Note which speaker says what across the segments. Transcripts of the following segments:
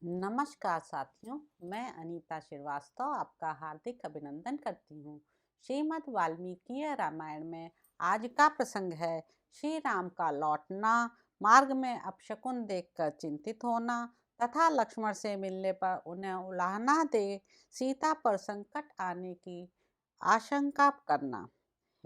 Speaker 1: नमस्कार साथियों, मैं अनीता श्रीवास्तव आपका हार्दिक अभिनंदन करती हूँ। श्रीमद् वाल्मीकि रामायण में आज का प्रसंग है श्री राम का लौटना, मार्ग में अपशकुन देखकर चिंतित होना तथा लक्ष्मण से मिलने पर उन्हें उलाहना दे सीता पर संकट आने की आशंका करना।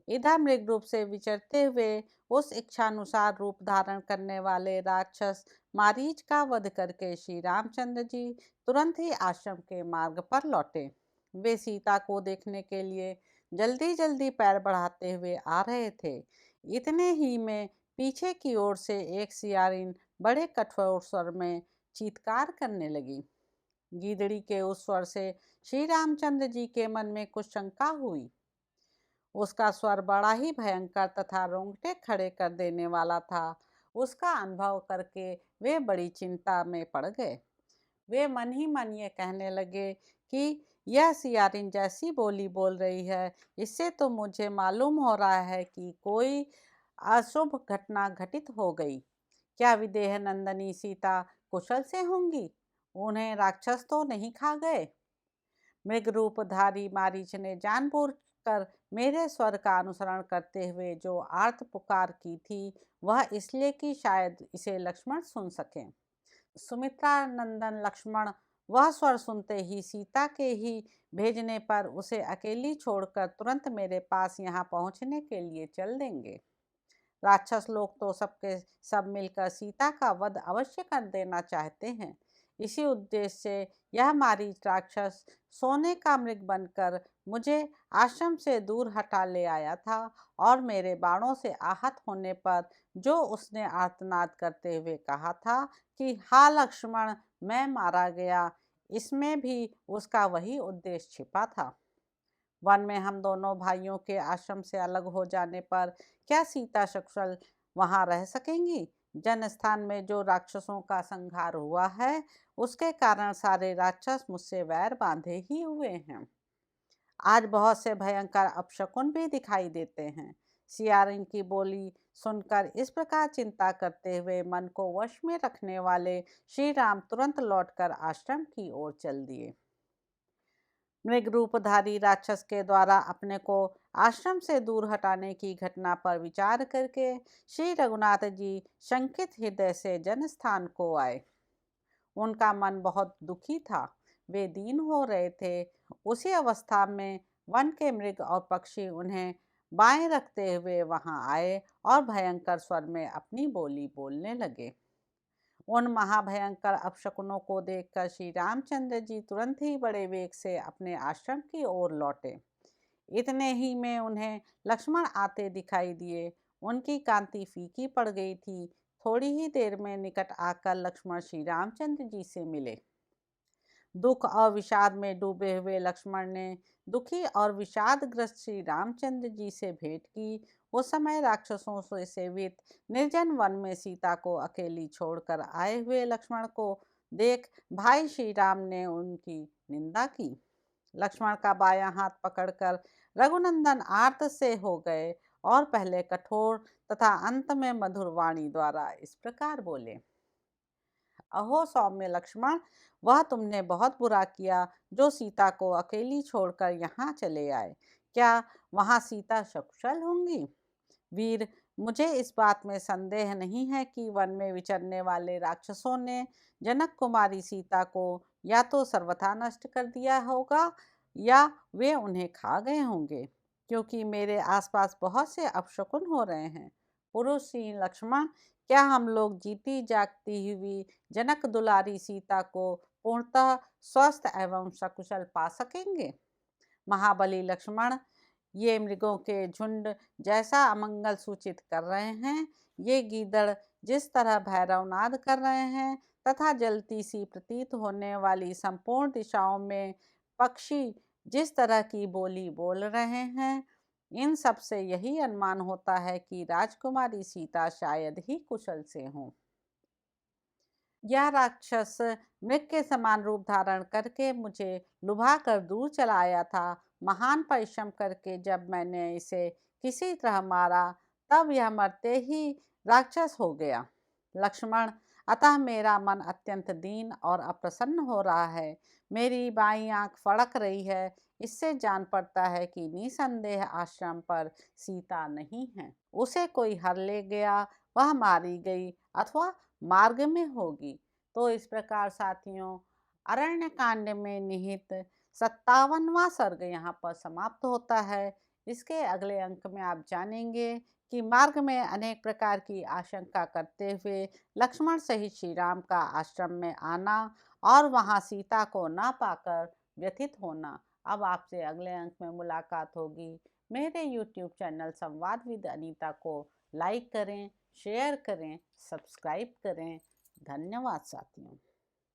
Speaker 1: इधर मृग रूप से विचरते हुए उस इच्छानुसार रूप धारण करने वाले राक्षस मारीच का वध करके श्री रामचंद्र जी तुरंत ही आश्रम के मार्ग पर लौटे। वे सीता को देखने के लिए जल्दी जल्दी पैर बढ़ाते हुए आ रहे थे। इतने ही में पीछे की ओर से एक सियारिन बड़े कठोर स्वर में चीत्कार करने लगी। गीदड़ी के उस स्वर से श्री रामचंद्र जी के मन में कुछ शंका हुई। उसका स्वर बड़ा ही भयंकर तथा रोंगटे खड़े कर देने वाला था। उसका अनुभव करके वे बड़ी चिंता में पड़ गए। वे मन ही मन ये कहने लगे कि यह सियारिन जैसी बोली बोल रही है, इससे तो मुझे मालूम हो रहा है कि कोई अशुभ घटना घटित हो गई। क्या विदेह नंदनी सीता कुशल से होंगी? उन्हें राक्षस तो नहीं खा गए? मृग रूपधारी मारीच ने जानबूझकर मेरे स्वर का अनुसरण करते हुए जो आर्त पुकार की थी, वह इसलिए कि शायद इसे लक्ष्मण सुन सकें। सुमित्रा नंदन लक्ष्मण वह स्वर सुनते ही सीता के ही भेजने पर उसे अकेली छोड़कर तुरंत मेरे पास यहाँ पहुँचने के लिए चल देंगे। राक्षस लोग तो सबके सब मिलकर सीता का वध अवश्य कर देना चाहते हैं। इसी उद्देश्य से यह मारीच राक्षस सोने का मृग बनकर मुझे आश्रम से दूर हटा ले आया था और मेरे बाणों से आहत होने पर जो उसने आर्तनाद करते हुए कहा था कि हा लक्ष्मण, मैं मारा गया, इसमें भी उसका वही उद्देश्य छिपा था। वन में हम दोनों भाइयों के आश्रम से अलग हो जाने पर क्या सीता सकुशल वहां रह सकेंगी? जन स्थान में जो राक्षसों का संहार हुआ है, उसके कारण सारे राक्षस मुझसे वैर बांधे ही हुए हैं। आज बहुत से भयंकर अपशकुन भी दिखाई देते हैं। सियारिन की बोली सुनकर इस प्रकार चिंता करते हुए मन को वश में रखने वाले श्री राम तुरंत लौटकर आश्रम की ओर चल दिए। मृग रूपधारी राक्षस के द्वारा अपने को आश्रम से दूर हटाने की घटना पर विचार करके श्री रघुनाथ जी शंकित हृदय से जनस्थान को आए। उनका मन बहुत दुखी था। वे दीन हो रहे थे। उसी अवस्था में वन के मृग और पक्षी उन्हें बाएं रखते हुए वहां आए और भयंकर स्वर में अपनी बोली बोलने लगे। उन महाभयंकर अपशकुनों को देखकर श्री रामचंद्र जी तुरंत ही बड़े वेग से अपने आश्रम की ओर लौटे। इतने ही में उन्हें लक्ष्मण आते दिखाई दिए। उनकी कांति फीकी पड़ गई थी। थोड़ी ही देर में निकट आकर लक्ष्मण श्री रामचंद्र जी से मिले। दुख और विषाद में डूबे हुए लक्ष्मण ने दुखी और विषादग्रस्त श्री रामचंद्र जी से भेंट की। उस समय राक्षसों से सेवित निर्जन वन में सीता को अकेली छोड़कर आए हुए लक्ष्मण को देख भाई श्री राम ने उनकी निंदा की। लक्ष्मण का बायां हाथ पकड़कर रघुनंदन आर्त से हो गए और पहले कठोर तथा अंत में मधुर वाणी द्वारा इस प्रकार बोले। अहो सौम्य लक्ष्मण, वह तुमने बहुत बुरा किया जो सीता को अकेली छोड़कर यहाँ चले आए। क्या वहाँ सीता सकुशल होंगी? वीर, मुझे इस बात में संदेह नहीं है कि वन में विचरने वाले राक्षसों ने जनक कुमारी सीता को या तो सर्वथा नष्ट कर दिया होगा या वे उन्हें खा गए होंगे, क्योंकि मेरे आसपास बहुत से अपशकुन हो रहे हैं। पुरुष श्री लक्ष्मण, क्या हम लोग जीती जागती हुई जनक दुलारी सीता को पूर्णतः स्वस्थ एवं सकुशल पा सकेंगे? महाबली लक्ष्मण, ये मृगों के झुंड जैसा अमंगल सूचित कर रहे हैं, ये गीदड़ जिस तरह भैरवनाद कर रहे हैं तथा जलती सी प्रतीत होने वाली संपूर्ण दिशाओं में पक्षी जिस तरह की बोली बोल रहे हैं, इन सब से यही अनुमान होता है कि राजकुमारी सीता शायद ही कुशल से हों। यह राक्षस मृग के समान रूप धारण करके मुझे लुभा कर दूर चला आया था। महान परिश्रम करके जब मैंने इसे किसी तरह मारा, तब यह मरते ही राक्षस हो गया। लक्ष्मण, अतः मेरा मन अत्यंत दीन और अप्रसन्न हो रहा है। मेरी बाईं आंख फड़क रही है। इससे जान पड़ता है कि निसंदेह आश्रम पर सीता नहीं है। उसे कोई हर ले गया, वह मारी गई अथवा मार्ग में होगी। तो इस प्रकार साथियों, अरण्य कांड में निहित 57वां सर्ग यहाँ पर समाप्त होता है। इसके अगले अंक में आप जानेंगे कि मार्ग में अनेक प्रकार की आशंका करते हुए लक्ष्मण सहित श्री राम का आश्रम में आना और वहां सीता को ना पाकर व्यथित होना। अब आपसे अगले अंक में मुलाकात होगी। मेरे YouTube चैनल संवाद विद अनीता को लाइक करें, शेयर करें, सब्सक्राइब करें। धन्यवाद साथियों।